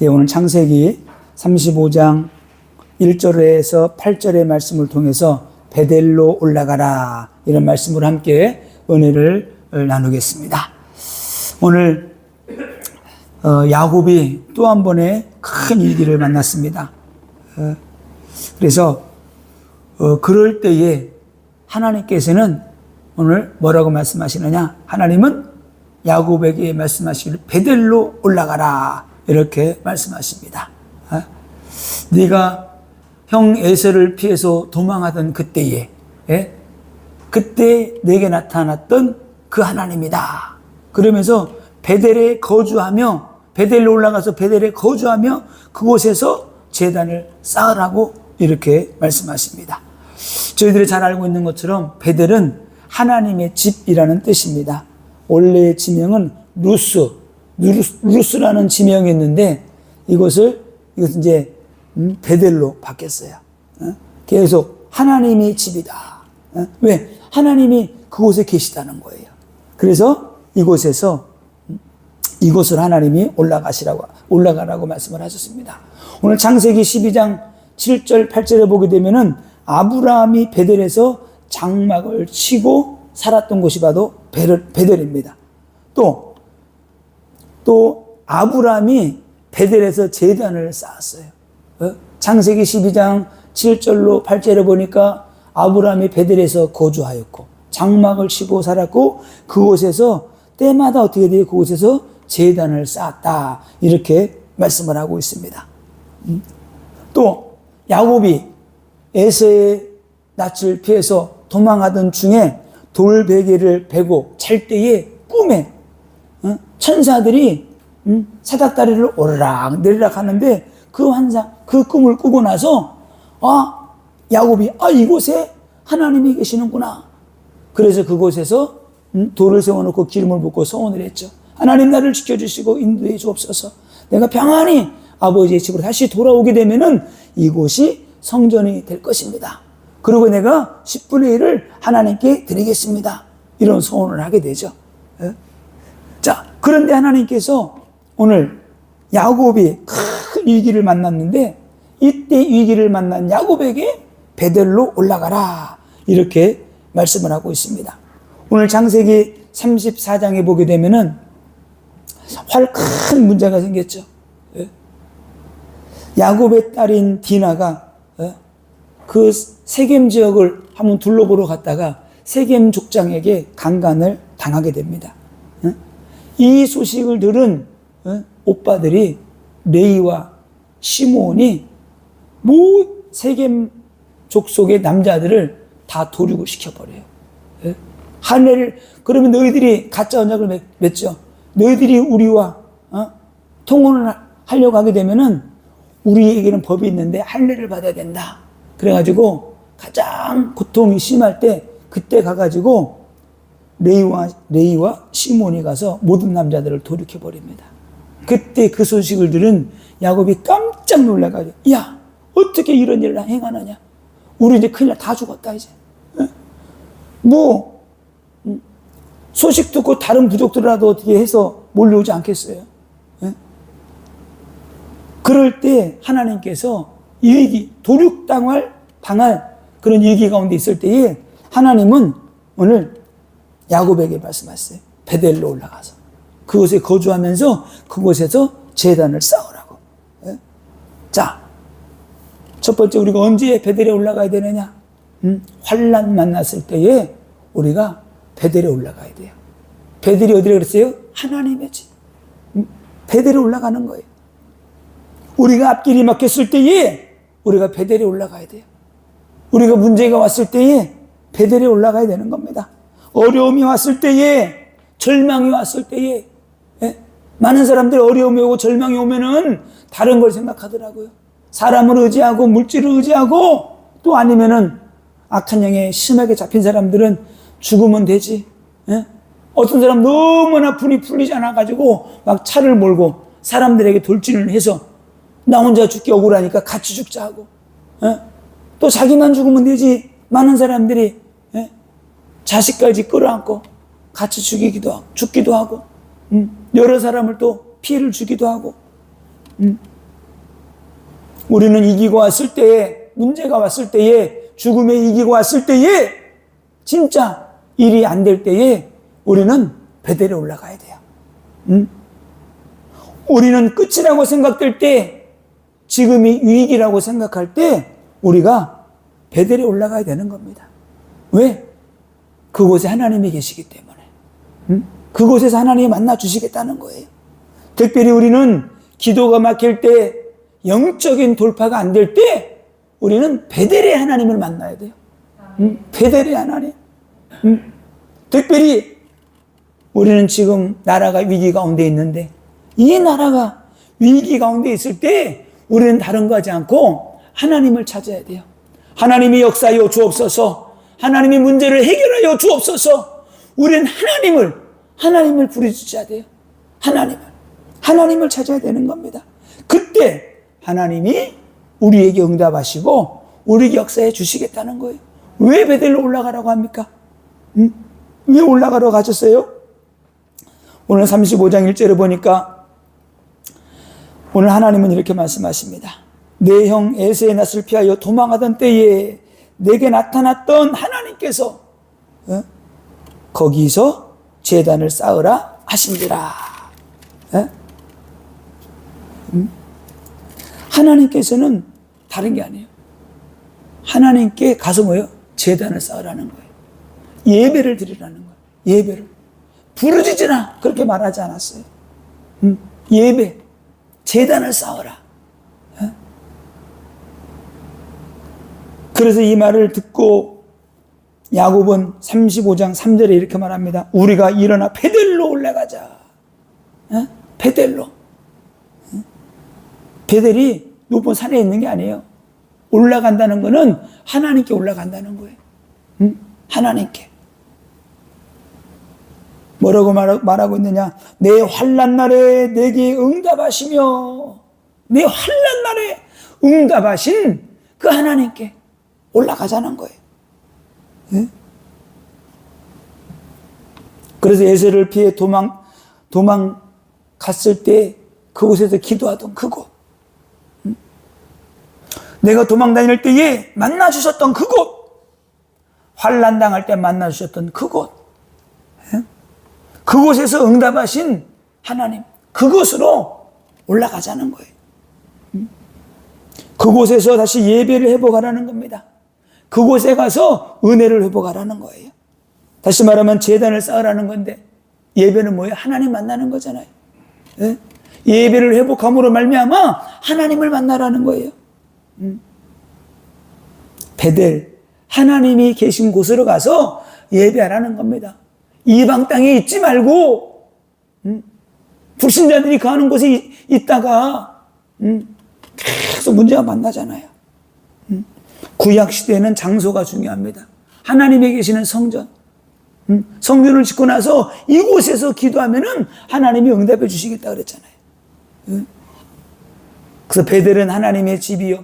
예, 오늘 창세기 35장 1절에서 8절의 말씀을 통해서 베델로 올라가라 이런 말씀으로 함께 은혜를 나누겠습니다. 오늘 야곱이 또 한 번의 큰 위기를 만났습니다. 그래서 그럴 때에 하나님께서는 오늘 뭐라고 말씀하시느냐? 하나님은 야곱에게 말씀하시기를 베델로 올라가라 이렇게 말씀하십니다. 네가 형 에서를 피해서 도망하던 그때에 그때 내게 나타났던 그 하나님이다. 그러면서 베델에 거주하며 베델로 올라가서 베델에 거주하며 그곳에서 제단을 쌓으라고 이렇게 말씀하십니다. 저희들이 잘 알고 있는 것처럼 베델은 하나님의 집이라는 뜻입니다. 원래의 지명은 루스라는 지명이 있는데 이것은 이제 베델로 바뀌었어요. 계속 하나님의 집이다. 왜? 하나님이 그곳에 계시다는 거예요. 그래서 이곳을 하나님이 올라가라고 말씀을 하셨습니다. 오늘 창세기 12장 7절 8절에 보게 되면은 아브라함이 베델에서 장막을 치고 살았던 곳이 바로 베델입니다. 또 아브라함이 베델에서 제단을 쌓았어요. 창세기 12장 7절로 8절에 보니까 아브라함이 베델에서 거주하였고 장막을 치고 살았고 그곳에서 때마다 어떻게 돼요? 그곳에서 제단을 쌓았다 이렇게 말씀을 하고 있습니다. 또 야곱이 에서의 낯을 피해서 도망하던 중에 돌베개를 베고 잘 때에 꿈에 천사들이 사닥다리를 오르락 내리락 하는데 그 꿈을 꾸고 나서 야곱이 이곳에 하나님이 계시는구나. 그래서 그곳에서 돌을 세워놓고 기름을 붓고 소원을 했죠. 하나님 나를 지켜주시고 인도해 주옵소서. 내가 평안히 아버지의 집으로 다시 돌아오게 되면은 이곳이 성전이 될 것입니다. 그리고 내가 10분의 1을 하나님께 드리겠습니다. 이런 소원을 하게 되죠. 자, 그런데 하나님께서 오늘 야곱이 큰 위기를 만났는데 이때 위기를 만난 야곱에게 베델로 올라가라 이렇게 말씀을 하고 있습니다. 오늘 창세기 34장에 보게 되면은 큰 문제가 생겼죠. 야곱의 딸인 디나가 그 세겜 지역을 한번 둘러보러 갔다가 세겜 족장에게 강간을 당하게 됩니다. 이 소식을 들은 오빠들이 레이와 시므온이 세겜 족속의 남자들을 다 도륙을 시켜버려요. 그러면 너희들이 가짜 언약을 맺죠. 너희들이 우리와 통혼을 하려고 하게 되면은 우리에게는 법이 있는데 할례를 받아야 된다. 그래가지고 가장 고통이 심할 때 그때 가가지고 레이와 시몬이 가서 모든 남자들을 도륙해버립니다. 그때 그 소식을 들은 야곱이 깜짝 놀라가지고 야 어떻게 이런 일을 행하느냐. 우리 이제 큰일 다 죽었다 이제. 소식 듣고 다른 부족들이라도 어떻게 해서 몰려오지 않겠어요? 그럴 때 하나님께서 이 위기, 도륙당할 그런 위기 가운데 있을 때에 하나님은 오늘 야곱에게 말씀하셨어요. 베델로 올라가서 그곳에 거주하면서 그곳에서 제단을 쌓으라고. 자, 첫 번째 우리가 언제 베델에 올라가야 되느냐? 환난 만났을 때에 우리가 베델에 올라가야 돼요. 베델이 어디라 그랬어요? 하나님의 집. 베델에 올라가는 거예요. 우리가 앞길이 막혔을 때에 우리가 베델에 올라가야 돼요. 우리가 문제가 왔을 때에 베델에 올라가야 되는 겁니다. 어려움이 왔을 때에, 절망이 왔을 때에, 많은 사람들이 어려움이 오고 절망이 오면은 다른 걸 생각하더라고요. 사람을 의지하고 물질을 의지하고 또 아니면은 악한 영에 심하게 잡힌 사람들은 죽으면 되지. 어떤 사람 너무나 분이 풀리지 않아가지고 막 차를 몰고 사람들에게 돌진을 해서 나 혼자 죽기 억울하니까 같이 죽자 하고 또 자기만 죽으면 되지. 많은 사람들이 자식까지 끌어안고 같이 죽기도 하고 여러 사람을 또 피해를 주기도 하고 우리는 이기고 왔을 때에, 문제가 왔을 때에, 죽음에 이기고 왔을 때에, 진짜 일이 안 될 때에 우리는 베델에 올라가야 돼요. 우리는 끝이라고 생각될 때, 지금이 위기라고 생각할 때 우리가 베델에 올라가야 되는 겁니다. 왜? 그곳에 하나님이 계시기 때문에. 그곳에서 하나님이 만나 주시겠다는 거예요. 특별히 우리는 기도가 막힐 때, 영적인 돌파가 안 될 때 우리는 베델의 하나님을 만나야 돼요. 베델의 하나님. 특별히 우리는 지금 나라가 위기 가운데 있는데, 이 나라가 위기 가운데 있을 때 우리는 다른 거 하지 않고 하나님을 찾아야 돼요. 하나님이 역사하여 주옵소서. 하나님이 문제를 해결하여 주옵소서. 우리는 하나님을 부르짖어야 돼요. 하나님을 찾아야 되는 겁니다. 그때 하나님이 우리에게 응답하시고 우리에게 역사해 주시겠다는 거예요. 왜 베델로 올라가라고 합니까? 왜 올라가러 가셨어요? 오늘 35장 1절에 보니까 오늘 하나님은 이렇게 말씀하십니다. 내 형 에서의 낯을 피하여 도망하던 때에 내게 나타났던 하나님께서 거기서 제단을 쌓으라 하신지라. 하나님께서는 다른 게 아니에요. 하나님께 가서 뭐예요? 제단을 쌓으라는 거예요. 예배를 드리라는 거예요. 예배를. 부르짖으라 그렇게 말하지 않았어요. 예배, 제단을 쌓으라. 그래서 이 말을 듣고 야곱은 35장 3절에 이렇게 말합니다. 우리가 일어나 베델로 올라가자. 베델로. 베델이 높은 산에 있는 게 아니에요. 올라간다는 거는 하나님께 올라간다는 거예요. 하나님께. 뭐라고 말하고 있느냐? 내 환난 날에 내게 응답하시며, 내 환난 날에 응답하신 그 하나님께 올라가자는 거예요. 그래서 에셀을 피해 도망갔을 때 그곳에서 기도하던 그곳, 내가 도망 다닐 때에 만나 주셨던 그곳, 환난 당할 때 만나 주셨던 그곳, 그곳에서 응답하신 하나님, 그곳으로 올라가자는 거예요. 그곳에서 다시 예배를 회복하라는 겁니다. 그곳에 가서 은혜를 회복하라는 거예요. 다시 말하면 제단을 쌓으라는 건데, 예배는 뭐예요? 하나님 만나는 거잖아요. 예배를 회복함으로 말미암아 하나님을 만나라는 거예요. 베델, 하나님이 계신 곳으로 가서 예배하라는 겁니다. 이방 땅에 있지 말고, 불신자들이 거하는 곳에 있다가 계속 문제가 만나잖아요. 구약 시대에는 장소가 중요합니다. 하나님이 계시는 성전, 성전을 짓고 나서 이곳에서 기도하면은 하나님이 응답해 주시겠다 그랬잖아요. 그래서 베델은 하나님의 집이요.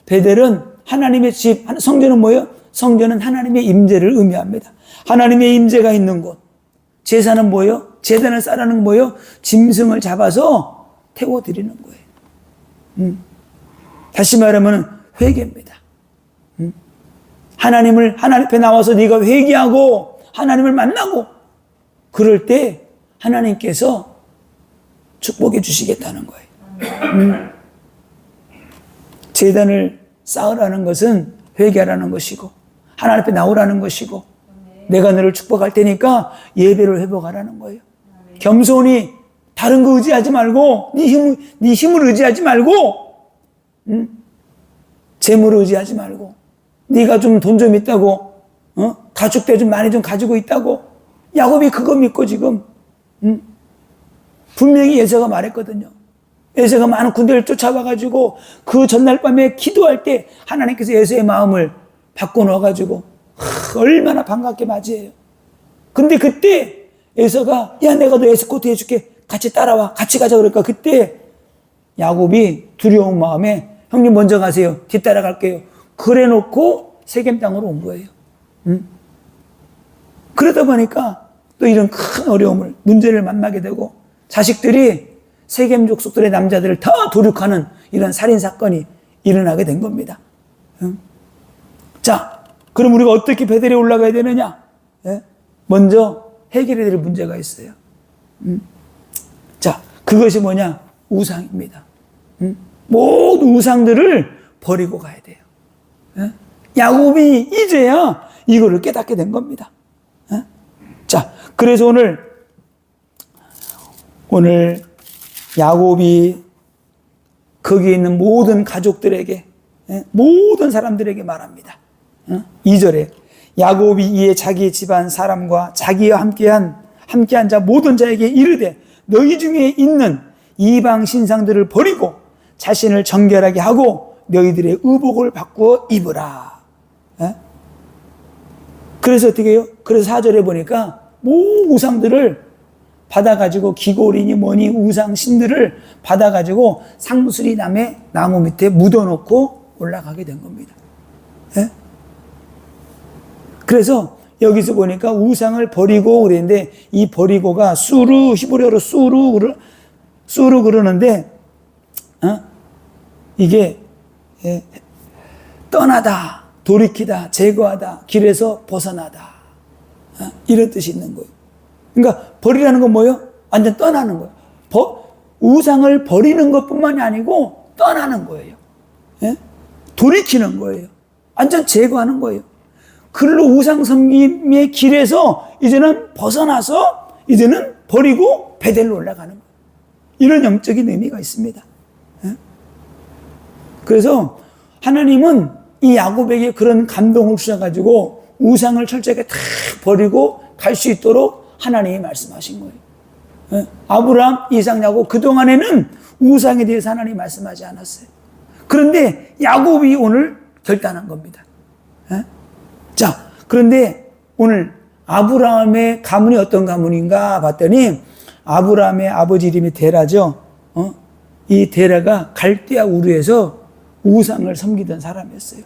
베델은 하나님의 집, 성전은 뭐예요? 성전은 하나님의 임재를 의미합니다. 하나님의 임재가 있는 곳. 제사는 뭐예요? 제단을 쌓으라는 건 뭐예요? 짐승을 잡아서 태워드리는 거예요. 다시 말하면 회개입니다. 하나님 앞에 나와서 네가 회개하고 하나님을 만나고 그럴 때 하나님께서 축복해 주시겠다는 거예요. 제단을 쌓으라는 것은 회개하라는 것이고 하나님 앞에 나오라는 것이고 내가 너를 축복할 테니까 예배를 회복하라는 거예요. 겸손히 다른 거 의지하지 말고 네 힘을 의지하지 말고 재물을 의지하지 말고 네가 좀 돈 좀 있다고 가축 때 좀 많이 좀 가지고 있다고 야곱이 그거 믿고 지금 분명히 에서가 말했거든요. 에서가 많은 군대를 쫓아와가지고 그 전날 밤에 기도할 때 하나님께서 에서의 마음을 바꿔놓아가지고 얼마나 반갑게 맞이해요. 근데 그때 에서가 야 내가 너 에스코트 해줄게 같이 따라와 같이 가자 그러니까 그때 야곱이 두려운 마음에 형님 먼저 가세요 뒤따라갈게요 그래 놓고 세겜 땅으로 온 거예요. 그러다 보니까 또 이런 큰 어려움을 문제를 만나게 되고 자식들이 세겜 족속들의 남자들을 다 도륙하는 이런 살인사건이 일어나게 된 겁니다. 자, 그럼 우리가 어떻게 베델에 올라가야 되느냐? 먼저 해결해야 될 문제가 있어요. 자, 그것이 뭐냐? 우상입니다. 모든 우상들을 버리고 가야 돼요. 야곱이 이제야 이거를 깨닫게 된 겁니다. 자, 그래서 오늘 야곱이 거기에 있는 모든 가족들에게, 모든 사람들에게 말합니다. 2절에 야곱이 이에 자기 집안 사람과 자기와 함께한 자 모든 자에게 이르되 너희 중에 있는 이방 신상들을 버리고 자신을 정결하게 하고 너희들의 의복을 바꾸어 입으라. 그래서 어떻게 해요? 그래서 4절에 보니까 모든 우상들을 받아가지고 기골이니 뭐니 우상 신들을 받아가지고 상수리 나무 밑에 묻어놓고 올라가게 된 겁니다. 그래서 여기서 보니까 우상을 버리고 그랬는데 이 버리고가 히브리어로 수루 그러는데 이게 떠나다, 돌이키다, 제거하다, 길에서 벗어나다 이런 뜻이 있는 거예요. 그러니까 버리라는 건 뭐예요? 완전 떠나는 거예요. 우상을 버리는 것뿐만이 아니고 떠나는 거예요. 돌이키는 거예요. 완전 제거하는 거예요. 그걸로 우상 섬김의 길에서 이제는 벗어나서 이제는 버리고 베델로 올라가는 거예요. 이런 영적인 의미가 있습니다. 그래서 하나님은 이 야곱에게 그런 감동을 주셔가지고 우상을 철저하게 다 버리고 갈 수 있도록 하나님이 말씀하신 거예요. 아브라함, 이삭, 야곱 그동안에는 우상에 대해서 하나님이 말씀하지 않았어요. 그런데 야곱이 오늘 결단한 겁니다. 자, 그런데 오늘 아브라함의 가문이 어떤 가문인가 봤더니 아브라함의 아버지 이름이 데라죠. 이 데라가 갈대아 우르에서 우상을 섬기던 사람이었어요.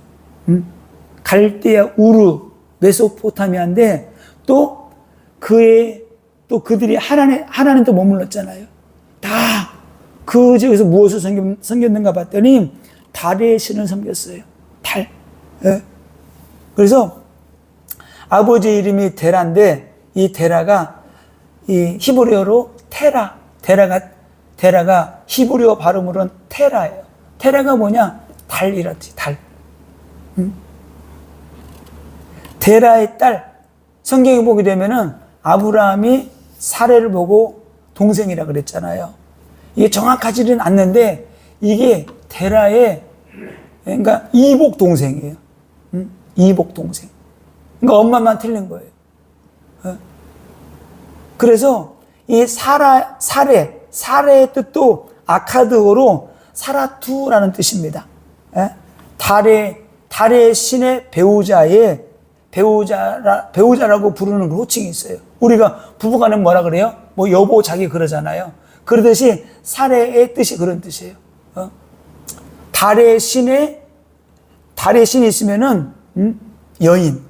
갈대아 우르 메소포타미아인데 또 그들이 하나님 또 머물렀잖아요. 다 그 지역에서 무엇을 섬겼는가 봤더니 달의 신을 섬겼어요. 달. 그래서 아버지 이름이 데라인데 이 데라가 이 히브리어로 데라가 히브리어 발음으로는 테라예요. 테라가 뭐냐? 달이라지, 달. 데라의 딸. 성경에 보게 되면은 아브라함이 사레를 보고 동생이라 그랬잖아요. 이게 정확하지는 않는데 이게 데라의 그러니까 이복 동생이에요. 이복 동생. 그러니까 엄마만 틀린 거예요. 그래서 이 사레의 뜻도 아카드어로 사라투라는 뜻입니다. 달의 신의 배우자라고 부르는 호칭이 있어요. 우리가 부부간에 뭐라 그래요? 뭐 여보 자기 그러잖아요. 그러듯이 사레의 뜻이 그런 뜻이에요. 달의 신이 있으면은 여인,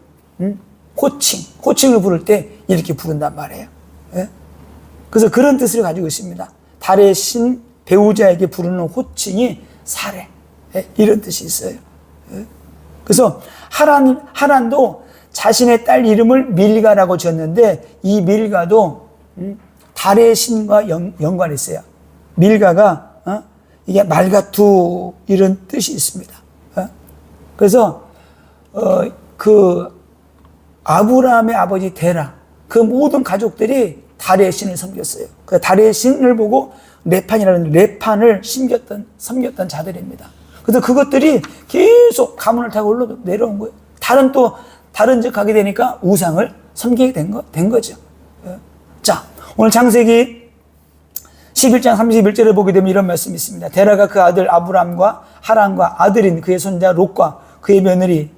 호칭을 부를 때 이렇게 부른단 말이에요. 그래서 그런 뜻을 가지고 있습니다. 달의 신 배우자에게 부르는 호칭이 사레, 이런 뜻이 있어요. 그래서 하란도 자신의 딸 이름을 밀가라고 지었는데 이 밀가도 달의 신과 연관이 있어요. 밀가가 이게 말가투 이런 뜻이 있습니다. 그래서 그 아브라함의 아버지 데라 그 모든 가족들이 달의 신을 섬겼어요. 그 달의 신을 보고 레판이라는 레판을 섬겼던 자들입니다. 그래서 그것들이 계속 가문을 타고 내려온 거예요. 다른 집 가게 되니까 우상을 섬기게 된 거죠. 자, 오늘 창세기 11장 31절에 보게 되면 이런 말씀이 있습니다. 데라가 그 아들 아브람과 하란과 아들인 그의 손자 롯과 그의 며느리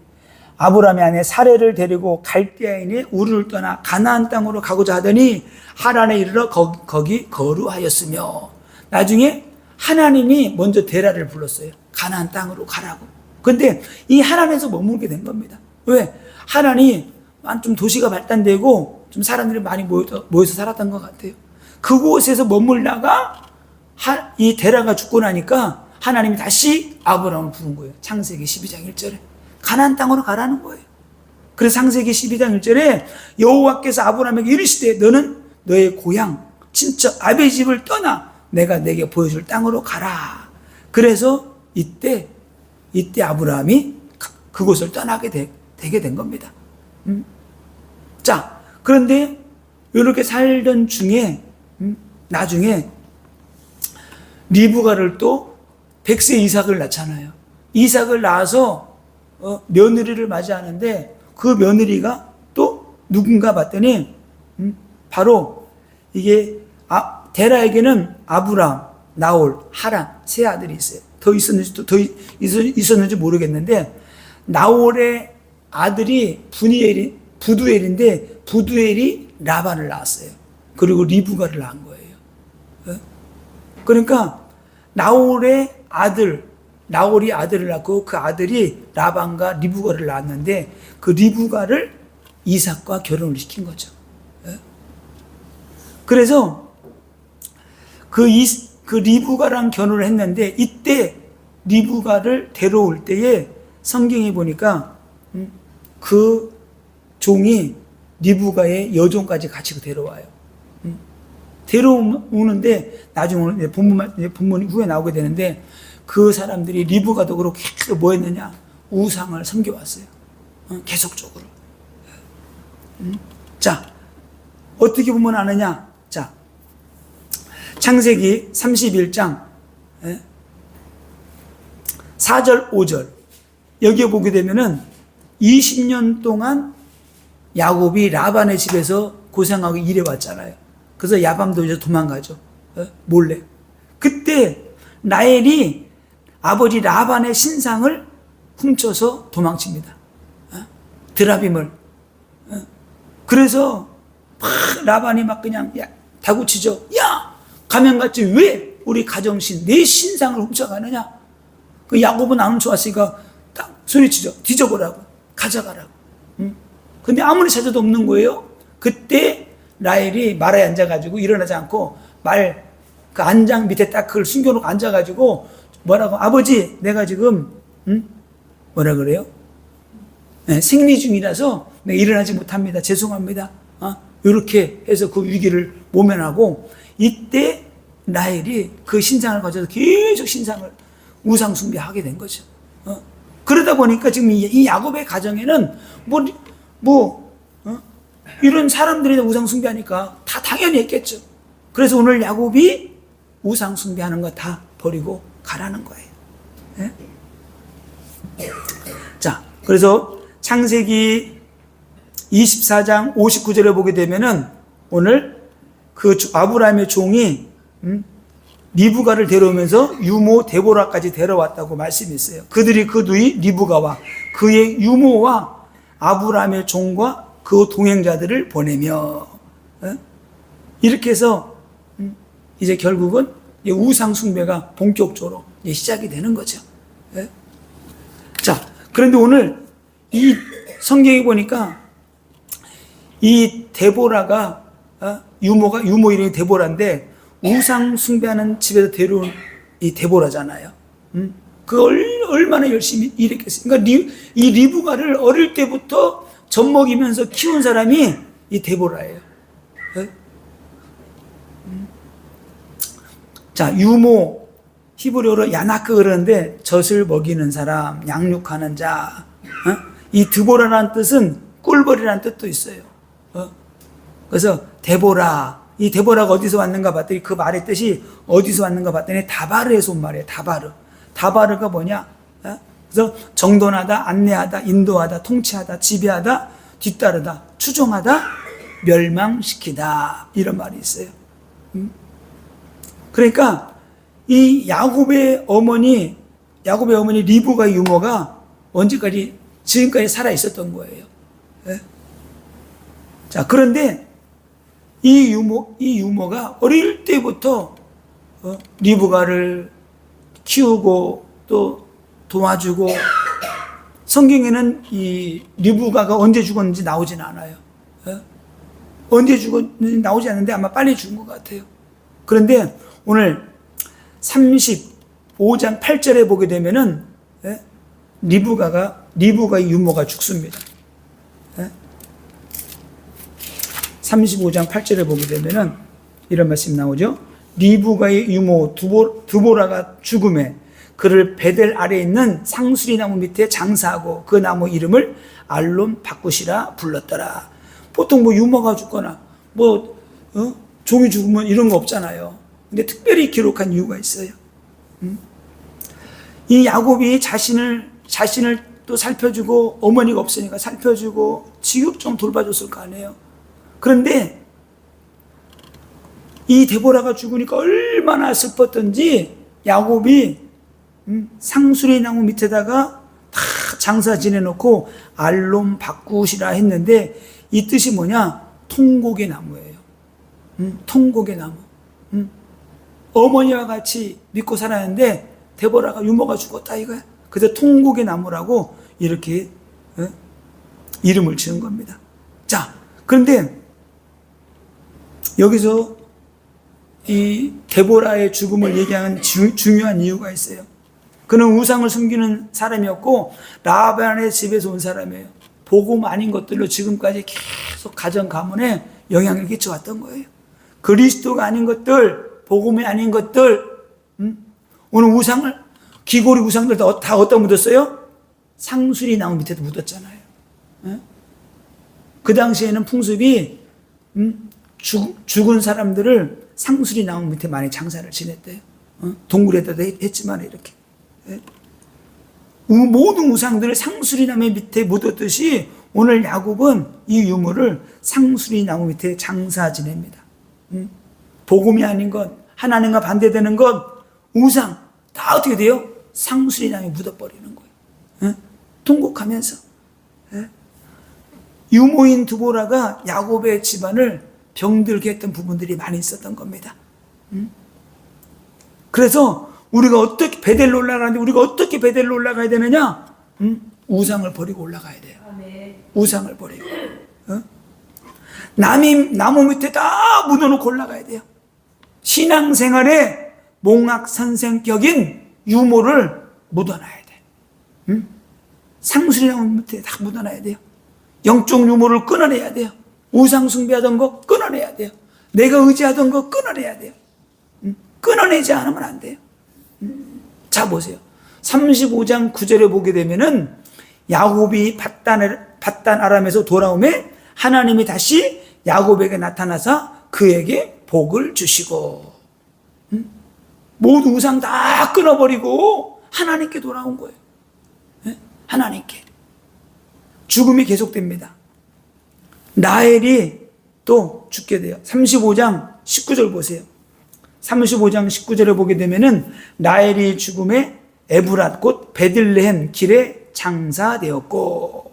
아브람의 아내 사레를 데리고 갈대아인의 우르를 떠나 가나안 땅으로 가고자 하더니 하란에 이르러 거기 거루하였으며 나중에 하나님이 먼저 데라를 불렀어요. 가나안 땅으로 가라고. 근데 이 하란에서 머물게 된 겁니다. 왜? 하란이 좀 도시가 발달되고 좀 사람들이 많이 모여서 살았던 것 같아요. 그곳에서 머물다가 이 데라가 죽고 나니까 하나님이 다시 아브라함을 부른 거예요. 창세기 12장 1절에. 가나안 땅으로 가라는 거예요. 그래서 창세기 12장 1절에 여호와께서 아브라함에게 이르시되 너는 너의 고향 친척 아베 집을 떠나 내가 내게 보여줄 땅으로 가라. 그래서 이때 아브라함이 그곳을 떠나게 되게 된 겁니다. 자, 그런데 이렇게 살던 중에 나중에 리브가를 또 100세 이삭을 낳잖아요. 이삭을 낳아서 며느리를 맞이하는데 그 며느리가 또 누군가 봤더니 바로 이게 데라에게는 아브람, 나홀, 하란 세 아들이 있어요. 더 있었는지 모르겠는데 나홀의 아들이 부두엘인데 부두엘이 라반을 낳았어요. 그리고 리브가를 낳은 거예요. 그러니까 나홀이 아들을 낳고 그 아들이 라반과 리브가를 낳았는데 그 리브가를 이삭과 결혼을 시킨 거죠. 그래서 그 리브가랑 결혼을 했는데 이때 리브가를 데려올 때에 성경에 보니까 그 종이 리브가의 여종까지 같이 데려와요. 데려오는데 나중에 본문 후에 나오게 되는데 그 사람들이 리브가도 그렇게 계속 뭐 했느냐? 우상을 섬겨왔어요. 계속적으로. 자, 어떻게 보면 아느냐? 자, 창세기 31장 4절 5절 여기에 보게 되면은 20년 동안 야곱이 라반의 집에서 고생하고 일해왔잖아요. 그래서 야밤도 이제 도망가죠. 몰래. 그때 라헬이 아버지 라반의 신상을 훔쳐서 도망칩니다. 드라빔을. 그래서 막 라반이 막 그냥 다구치죠. 야, 가면같이 왜 우리 가정신 내 신상을 훔쳐가느냐? 그 야곱은 안 훔쳐왔으니까 딱 소리치죠. 뒤져보라고. 가져가라고. 근데 아무리 찾아도 없는 거예요. 그때 라헬이 말에 앉아가지고 일어나지 않고 그 안장 밑에 딱 그걸 숨겨놓고 앉아가지고 뭐라고, 아버지 내가 지금 뭐라 그래요? 생리 중이라서 내가 일어나지 못합니다. 죄송합니다. 이렇게 해서 그 위기를 모면하고 이때 라헬이 그 신상을 가져서 계속 신상을 우상 숭배하게 된 거죠. 그러다 보니까 지금 이 야곱의 가정에는 이런 사람들이 우상 숭배하니까 다 당연히 했겠죠. 그래서 오늘 야곱이 우상 숭배하는 거 다 버리고 가라는 거예요. 네? 자, 그래서 창세기 24장 59절에 보게 되면은 오늘 그 아브라함의 종이 리브가를 데려오면서 유모 데보라까지 데려왔다고 말씀이 있어요. 그들이 그 누이 리브가와 그의 유모와 아브라함의 종과 그 동행자들을 보내며 이렇게 해서 이제 결국은 우상 숭배가 본격적으로 시작이 되는 거죠. 자, 그런데 오늘 이 성경에 보니까 이 데보라가 유모 이름이 데보라인데 우상 숭배하는 집에서 데려온 이 데보라잖아요. 그 얼마나 열심히 일했겠어요. 그러니까 이 리브가를 어릴 때부터 젖먹이면서 키운 사람이 이 데보라예요. 자, 유모 히브리어로 야나크 그러는데 젖을 먹이는 사람, 양육하는 자. 이 드보라라는 뜻은 꿀벌이라는 뜻도 있어요. 그래서 데보라, 이 데보라가 어디서 왔는가 봤더니 그 말의 뜻이 어디서 왔는가 봤더니 다바르에서 온 말이에요. 다바르가 뭐냐? 그래서 정돈하다, 안내하다, 인도하다, 통치하다, 지배하다, 뒤따르다, 추종하다, 멸망시키다, 이런 말이 있어요. 그러니까 이 야곱의 어머니 리브가 유모가 지금까지 살아 있었던 거예요. 자, 그런데 이 유모가 어릴 때부터 리브가를 키우고 또 도와주고, 성경에는 이 리브가가 언제 죽었는지 나오진 않아요. 언제 죽었는지 나오지 않는데 아마 빨리 죽은 것 같아요. 그런데 오늘 35장 8절에 보게 되면은 리브가의 유모가 죽습니다. 35장 8절에 보게 되면은 이런 말씀이 나오죠. 리브가의 유모 두보라가 죽음에 그를 베델 아래에 있는 상수리 나무 밑에 장사하고 그 나무 이름을 알론 바꾸시라 불렀더라. 보통 뭐 유모가 죽거나 종이 죽으면 이런 거 없잖아요. 근데 특별히 기록한 이유가 있어요. 이 야곱이 자신을 또 살펴주고 어머니가 없으니까 살펴주고 지극 좀 돌봐줬을 거 아니에요. 그런데 이 데보라가 죽으니까 얼마나 슬펐던지 야곱이 상수리 나무 밑에다가 다 장사 지내놓고 알론 바꾸시라 했는데 이 뜻이 뭐냐? 통곡의 나무예요. 통곡의 나무. 어머니와 같이 믿고 살았는데 데보라가 유모가 죽었다 이거야. 그래서 통곡의 나무라고 이렇게 이름을 지은 겁니다. 자, 그런데 여기서 이 데보라의 죽음을 얘기하는 중요한 이유가 있어요. 그는 우상을 숨기는 사람이었고 라반의 집에서 온 사람이에요. 복음 아닌 것들로 지금까지 계속 가정 가문에 영향을 끼쳐왔던 거예요. 그리스도가 아닌 것들, 복음이 아닌 것들, 오늘 우상을 귀고리 우상들 다 어디다 묻었어요? 상수리 나무 밑에도 묻었잖아요. 그 당시에는 풍습이 죽은 사람들을 상수리 나무 밑에 많이 장사를 지냈대요. 동굴에다도 했지만 이렇게. 모든 우상들을 상수리 나무 밑에 묻었듯이 오늘 야곱은 이 유물을 상수리 나무 밑에 장사 지냅니다. 복음이 아닌 것, 하나님과 반대되는 것, 우상 다 어떻게 돼요? 상수리 나무에 묻어버리는 거예요. 통곡하면서. 유모인 두보라가 야곱의 집안을 병들게 했던 부분들이 많이 있었던 겁니다. 그래서 우리가 어떻게 베델로 올라가는데 우리가 어떻게 베델로 올라가야 되느냐? 우상을 버리고 올라가야 돼요. 우상을 버리고. 나무 밑에 다 묻어놓고 올라가야 돼요. 신앙생활에 몽학선생격인 유모를 묻어놔야 돼. 상수리 나무 밑에 다 묻어놔야 돼요. 영적 유모를 끊어내야 돼요. 우상 숭배하던 거 끊어내야 돼요. 내가 의지하던 거 끊어내야 돼요. 끊어내지 않으면 안 돼요. 자, 보세요. 35장 9절에 보게 되면은 야곱이 밧단 아람에서 돌아오매 하나님이 다시 야곱에게 나타나서 그에게 복을 주시고 모두 우상 다 끊어버리고 하나님께 돌아온 거예요. 하나님께. 죽음이 계속됩니다. 라헬이 또 죽게 돼요. 35장 19절 보세요. 35장 19절에 보게 되면은 라헬이 죽음에 에브랏 곧 베들레헴 길에 장사되었고.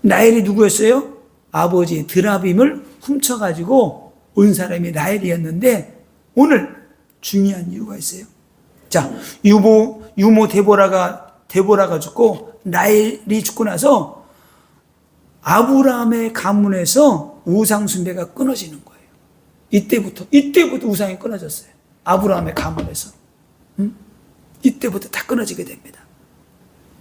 라헬이 누구였어요? 아버지 드라빔을 훔쳐가지고 온 사람이 라헬이었는데 오늘 중요한 이유가 있어요. 자, 유모 데보라가 죽고 라헬이 죽고 나서 아브라함의 가문에서 우상 숭배가 끊어지는 거예요. 이때부터 우상이 끊어졌어요. 아브라함의 가문에서. 이때부터 다 끊어지게 됩니다.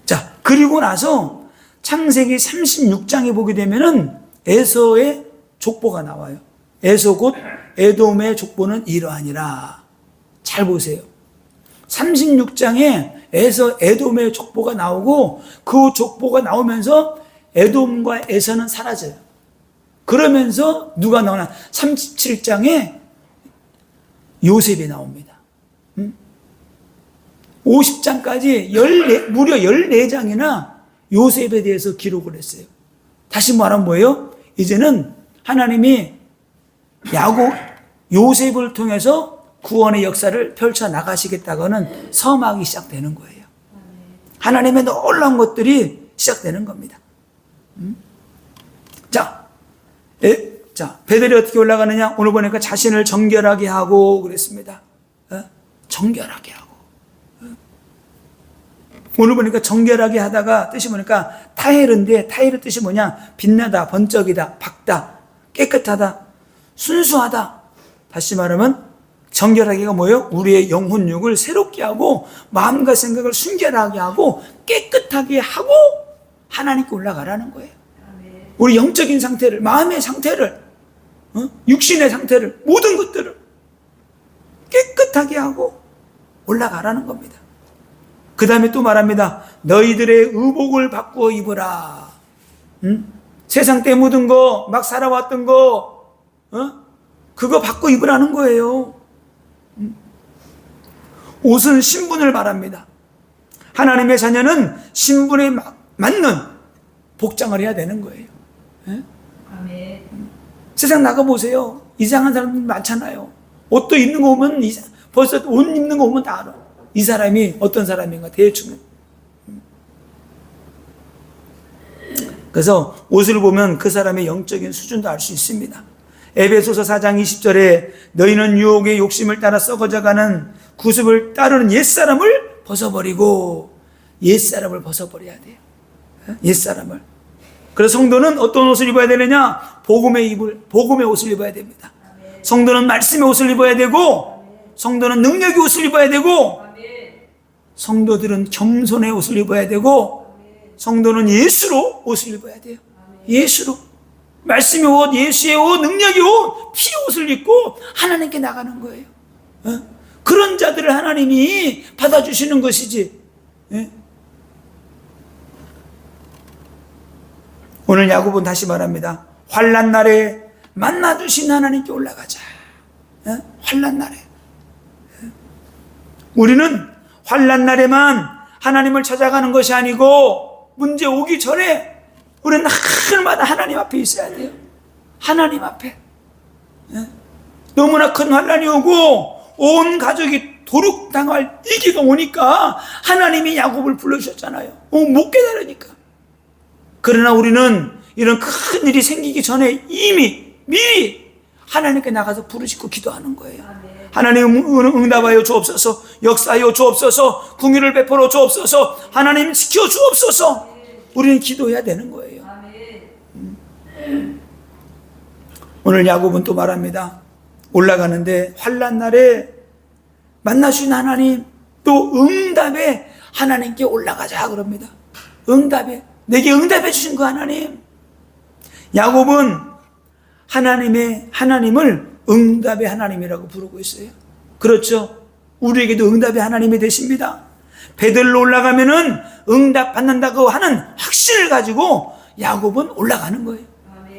자, 그리고 나서 창세기 36장에 보게 되면은 에서의 족보가 나와요. 에서 곧 에돔의 족보는 이러하니라. 잘 보세요. 36장에 에서 에돔의 족보가 나오고 그 족보가 나오면서 에돔과 에서는 사라져요. 그러면서 누가 나오나? 37장에 요셉이 나옵니다. 50장까지 무려 14장이나 요셉에 대해서 기록을 했어요. 다시 말하면 뭐예요? 이제는 하나님이 요셉을 통해서 구원의 역사를 펼쳐 나가시겠다고는 서막이 시작되는 거예요. 하나님의 놀라운 것들이 시작되는 겁니다. 자, 베델이 어떻게 올라가느냐? 오늘 보니까 자신을 정결하게 하고 그랬습니다. 정결하게 하고. 오늘 보니까 정결하게 하다가 뜻이 보니까 타헬인데 타헬의 뜻이 뭐냐? 빛나다, 번쩍이다, 밝다, 깨끗하다, 순수하다, 다시 말하면 정결하게가 뭐예요? 우리의 영혼육을 새롭게 하고 마음과 생각을 순결하게 하고 깨끗하게 하고 하나님께 올라가라는 거예요. 우리 영적인 상태를, 마음의 상태를, 육신의 상태를, 모든 것들을 깨끗하게 하고 올라가라는 겁니다. 그 다음에 또 말합니다. 너희들의 의복을 바꾸어 입으라. 세상 때 묻은 거, 막 살아왔던 거, 그거 바꿔 입으라는 거예요. 옷은 신분을 말합니다. 하나님의 자녀는 신분에 맞는 복장을 해야 되는 거예요. 아멘. 세상 나가보세요. 이상한 사람들 많잖아요. 옷도 입는 거 보면, 벌써 옷 입는 거 보면 다 알아. 이 사람이 어떤 사람인가, 대충. 그래서 옷을 보면 그 사람의 영적인 수준도 알 수 있습니다. 에베소서 4장 20절에 너희는 유혹의 욕심을 따라 썩어져가는 구습을 따르는 옛사람을 벗어버리고, 옛사람을 벗어버려야 돼요. 옛사람을. 그래서 성도는 어떤 옷을 입어야 되느냐? 복음의 옷을 입어야 됩니다. 성도는 말씀의 옷을 입어야 되고, 성도는 능력의 옷을 입어야 되고, 성도들은 겸손의 옷을 입어야 되고, 성도는 예수로 옷을 입어야 돼요. 예수로. 말씀의 옷, 예수의 옷, 능력의 옷, 피의 옷을 입고 하나님께 나가는 거예요. 그런 자들을 하나님이 받아주시는 것이지. 오늘 야고보는 다시 말합니다. 환난 날에 만나주신 하나님께 올라가자. 환난 날에. 우리는 환난 날에만 하나님을 찾아가는 것이 아니고 문제 오기 전에 우리는 날마다 하나님 앞에 있어야 돼요. 하나님 앞에. 너무나 큰 환난이 오고 온 가족이 도륙당할 위기가 오니까 하나님이 야곱을 불러주셨잖아요. 못 깨달으니까. 그러나 우리는 이런 큰 일이 생기기 전에 이미 미리 하나님께 나가서 부르짖고 기도하는 거예요. 하나님 응답하여 주옵소서, 역사하여 주옵소서, 궁유를 베풀어 주옵소서, 하나님 지켜 주옵소서. 우리는 기도해야 되는 거예요. 오늘 야곱은 또 말합니다. 올라가는데 환난 날에 만나주신 하나님, 또 응답에 하나님께 올라가자 그럽니다. 응답에, 내게 응답해 주신 그 하나님. 야곱은 하나님을 응답의 하나님이라고 부르고 있어요. 그렇죠. 우리에게도 응답의 하나님이 되십니다. 베들로 올라가면은 응답 받는다고 하는 확신을 가지고 야곱은 올라가는 거예요.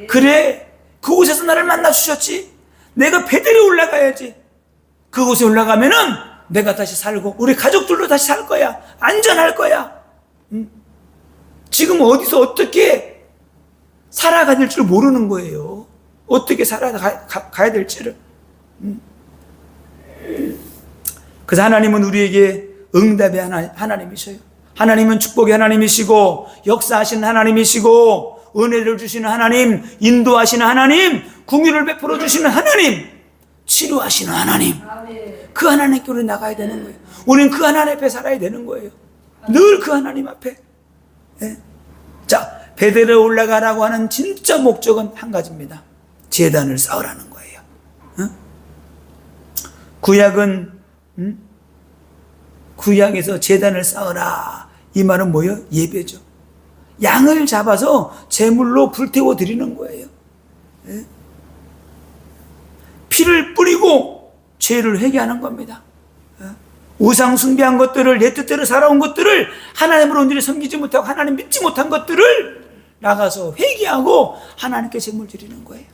그래, 그곳에서 나를 만나 주셨지. 내가 베들에 올라가야지. 그곳에 올라가면은 내가 다시 살고 우리 가족들도 다시 살 거야. 안전할 거야. 지금 어디서 어떻게 살아가야 될 줄 모르는 거예요. 어떻게 살아가야 될지를. 그래서 하나님은 우리에게 응답의 하나님이셔요. 하나님은 축복의 하나님이시고, 역사하시는 하나님이시고, 은혜를 주시는 하나님, 인도하시는 하나님, 궁유를 베풀어 주시는 하나님, 치료하시는 하나님. 그 하나님께 우리 나가야 되는 거예요. 우리는 그 하나님 앞에 살아야 되는 거예요. 늘 그 하나님 앞에. 자, 베델에 올라가라고 하는 진짜 목적은 한 가지입니다. 제단을 쌓으라는 거예요. 구약에서 제단을 쌓으라. 이 말은 뭐예요? 예배죠. 양을 잡아서 제물로 불태워 드리는 거예요. 피를 뿌리고 죄를 회개하는 겁니다. 우상 숭배한 것들을, 내 뜻대로 살아온 것들을, 하나님을 온전히 섬기지 못하고 하나님 믿지 못한 것들을 나가서 회개하고 하나님께 제물 드리는 거예요.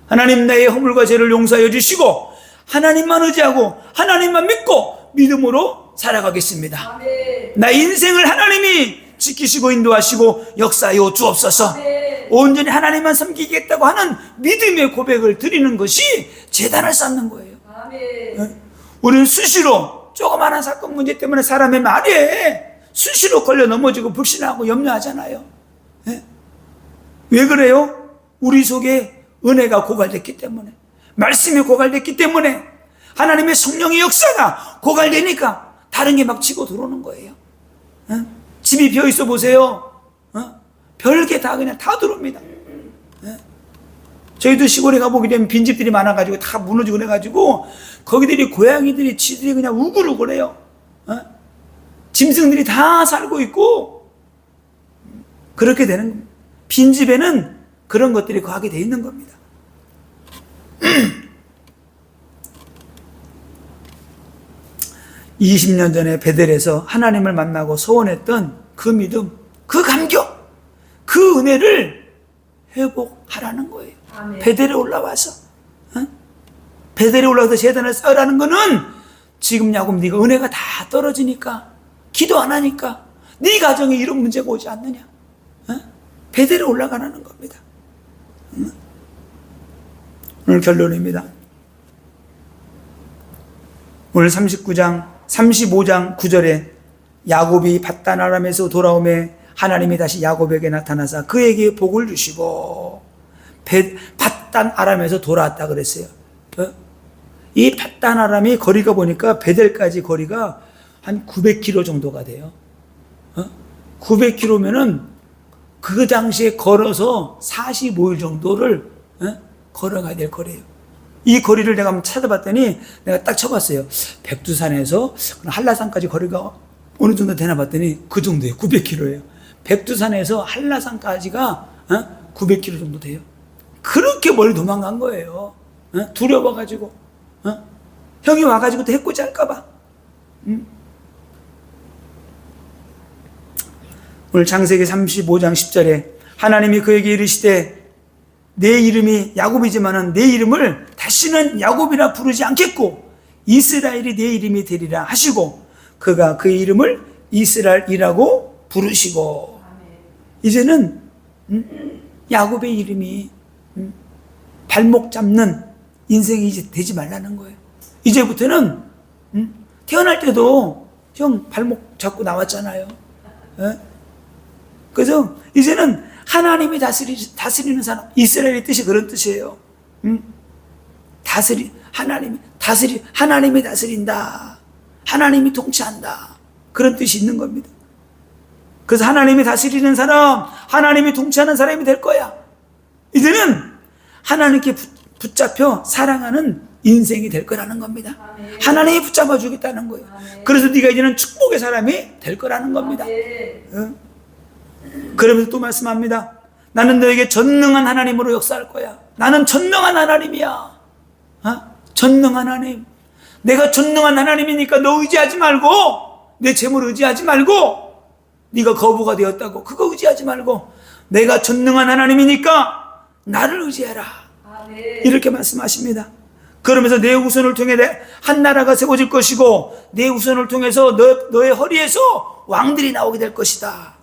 하나님, 나의 허물과 죄를 용서하여 주시고 하나님만 의지하고 하나님만 믿고 믿음으로 살아가겠습니다. 아멘. 나의 인생을 하나님이 지키시고 인도하시고 역사하여 주옵소서. 아멘. 온전히 하나님만 섬기겠다고 하는 믿음의 고백을 드리는 것이 제단을 쌓는 거예요. 아멘. 우리는 수시로 조그마한 사건 문제 때문에 사람의 말에 수시로 걸려 넘어지고 불신하고 염려하잖아요. 왜 그래요? 우리 속에 은혜가 고갈됐기 때문에, 말씀이 고갈됐기 때문에, 하나님의 성령의 역사가 고갈되니까 다른 게 막 치고 들어오는 거예요. 집이 비어 있어 보세요. 별게 다 그냥 다 들어옵니다. 저희도 시골에 가보게 되면 빈집들이 많아가지고 다 무너지고 그래가지고 거기들이 고양이들이 쥐들이 그냥 우글우글해요. 짐승들이 다 살고 있고 그렇게 되는 겁니다. 빈집에는 그런 것들이 거하게 되어 있는 겁니다. 20년 전에 베델에서 하나님을 만나고 소원했던 그 믿음, 그 감격, 그 은혜를 회복하라는 거예요. 아멘. 베델에 올라와서 베델에 올라와서 제단을 쌓으라는 거는 지금 야곱 네가 은혜가 다 떨어지니까 기도 안 하니까 네 가정에 이런 문제가 오지 않느냐. 베델에 올라가라는 겁니다. 오늘 결론입니다. 오늘 35장 9절에 야곱이 밧단 아람에서 돌아오매 하나님이 다시 야곱에게 나타나사 그에게 복을 주시고 밧단 아람에서 돌아왔다 그랬어요. 이 밧단 아람이 거리가 보니까 베델까지 거리가 한 900km 정도가 돼요. 900km면은 그 당시에 걸어서 45일 정도를 걸어가야 될 거리예요. 이 거리를 내가 한번 찾아봤더니 내가 딱 쳐봤어요. 백두산에서 한라산까지 거리가 어느 정도 되나 봤더니 그 정도예요. 900km예요. 백두산에서 한라산까지가 900km 정도 돼요. 그렇게 멀리 도망간 거예요. 두려워가지고 형이 와가지고 또 해코지 할까봐. 오늘 창세기 35장 10절에 하나님이 그에게 이르시되 내 이름이 야곱이지만은 내 이름을 다시는 야곱이라 부르지 않겠고 이스라엘이 내 이름이 되리라 하시고 그가 그의 이름을 이스라엘이라고 부르시고 이제는 야곱의 이름이 발목 잡는 인생이 이제 되지 말라는 거예요. 이제부터는 태어날 때도 형 발목 잡고 나왔잖아요. 그래서 이제는 하나님이 다스리는 사람, 이스라엘의 뜻이 그런 뜻이에요. 하나님이 다스린다. 하나님이 통치한다. 그런 뜻이 있는 겁니다. 그래서 하나님이 다스리는 사람, 하나님이 통치하는 사람이 될 거야. 이제는 하나님께 붙잡혀 사랑하는 인생이 될 거라는 겁니다. 아멘. 하나님이 붙잡아 주겠다는 거예요. 아멘. 그래서 네가 이제는 축복의 사람이 될 거라는 겁니다. 그러면서 또 말씀합니다. 나는 너에게 전능한 하나님으로 역사할 거야. 나는 전능한 하나님이야. 전능한 하나님. 내가 전능한 하나님이니까 너 의지하지 말고 내 재물 의지하지 말고 네가 거부가 되었다고 그거 의지하지 말고 내가 전능한 하나님이니까 나를 의지해라. 아멘. 이렇게 말씀하십니다. 그러면서 내 후손을 통해 한 나라가 세워질 것이고 내 후손을 통해서 너의 허리에서 왕들이 나오게 될 것이다.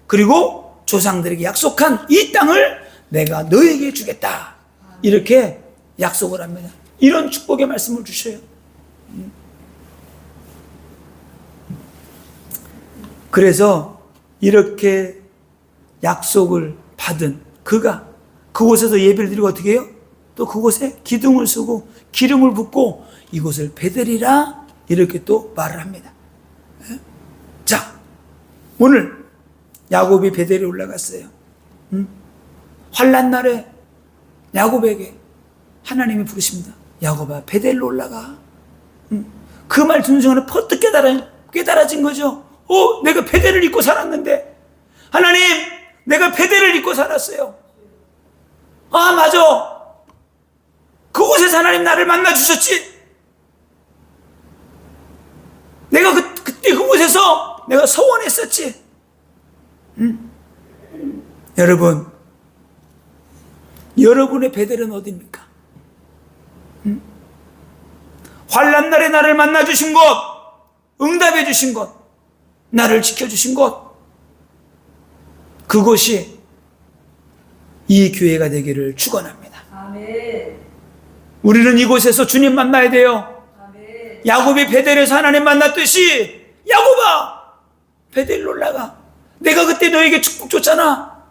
그리고 조상들에게 약속한 이 땅을 내가 너에게 주겠다. 이렇게 약속을 합니다. 이런 축복의 말씀을 주셔요. 그래서 이렇게 약속을 받은 그가 그곳에서 예배를 드리고 어떻게 해요? 또 그곳에 기둥을 쓰고 기름을 붓고 이곳을 베델이라 이렇게 또 말을 합니다. 자, 오늘 야곱이 베델에 올라갔어요. 환난 날에 야곱에게 하나님이 부르십니다. 야곱아, 베델로 올라가. 그 말 듣는 순간에 퍼뜩 깨달아진 거죠. 내가 베델을 잊고 살았는데 하나님, 내가 베델을 잊고 살았어요. 맞아. 그곳에서 하나님 나를 만나 주셨지. 내가 그때 그곳에서 내가 서원했었지. 여러분, 여러분의 베델은 어디입니까? 환난 날에 나를 만나 주신 곳, 응답해 주신 곳, 나를 지켜 주신 곳, 그곳이 이 교회가 되기를 축원합니다. 아멘. 우리는 이곳에서 주님 만나야 돼요. 아멘. 야곱이 베델에서 하나님 만났듯이 야곱아, 베델로 올라가. 내가 그때 너에게 축복 줬잖아.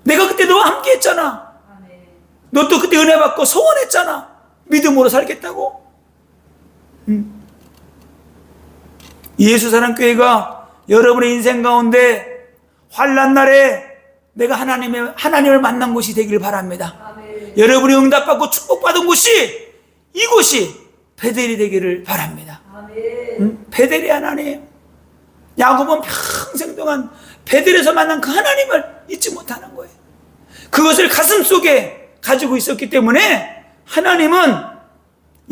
내가 그때 너와 함께 했잖아. 아멘. 너 또 그때 은혜 받고 소원했잖아. 믿음으로 살겠다고. 예수사랑교회가 여러분의 인생 가운데 환난 날에 내가 하나님을 만난 곳이 되길 바랍니다. 아멘. 여러분이 응답받고 축복받은 곳이 이곳이 베델이 되기를 바랍니다. 아멘. 베델이 하나님. 야곱은 평생 동안 베델에서 만난 그 하나님을 잊지 못하는 거예요. 그것을 가슴 속에 가지고 있었기 때문에 하나님은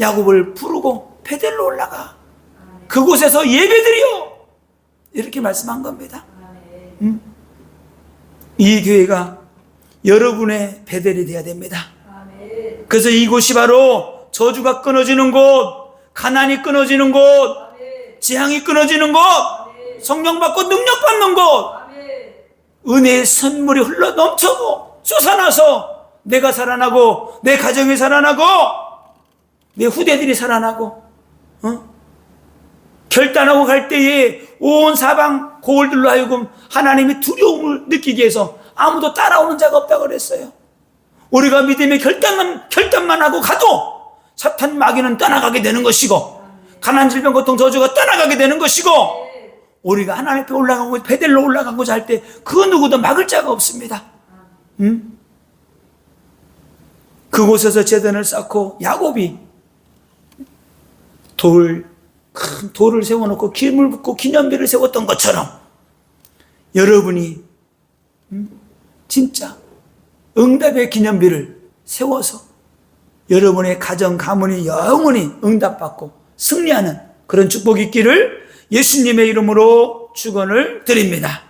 야곱을 부르고 베델로 올라가. 그곳에서 예배드려. 이렇게 말씀한 겁니다. 아멘. 이 교회가 여러분의 베델이 되어야 됩니다. 아멘. 그래서 이곳이 바로 저주가 끊어지는 곳, 가난이 끊어지는 곳, 아멘. 재앙이 끊어지는 곳, 성령 받고 능력 받는 곳, 아멘. 은혜의 선물이 흘러 넘쳐고 솟아나서 내가 살아나고 내 가정이 살아나고 내 후대들이 살아나고 결단하고 갈 때에 온 사방 고을들로 하여금 하나님의 두려움을 느끼게 해서 아무도 따라오는 자가 없다고 그랬어요. 우리가 믿음의 결단만 하고 가도 사탄 마귀는 떠나가게 되는 것이고 가난 질병 고통 저주가 떠나가게 되는 것이고 우리가 하나님 앞에 올라가고 베델로 올라가고자 할 때 그 누구도 막을 자가 없습니다. 그곳에서 제단을 쌓고 야곱이 큰 돌을 세워놓고 기름을 붓고 기념비를 세웠던 것처럼 여러분이 진짜 응답의 기념비를 세워서 여러분의 가정 가문이 영원히 응답받고 승리하는 그런 축복이 있기를 예수님의 이름으로 축원을 드립니다.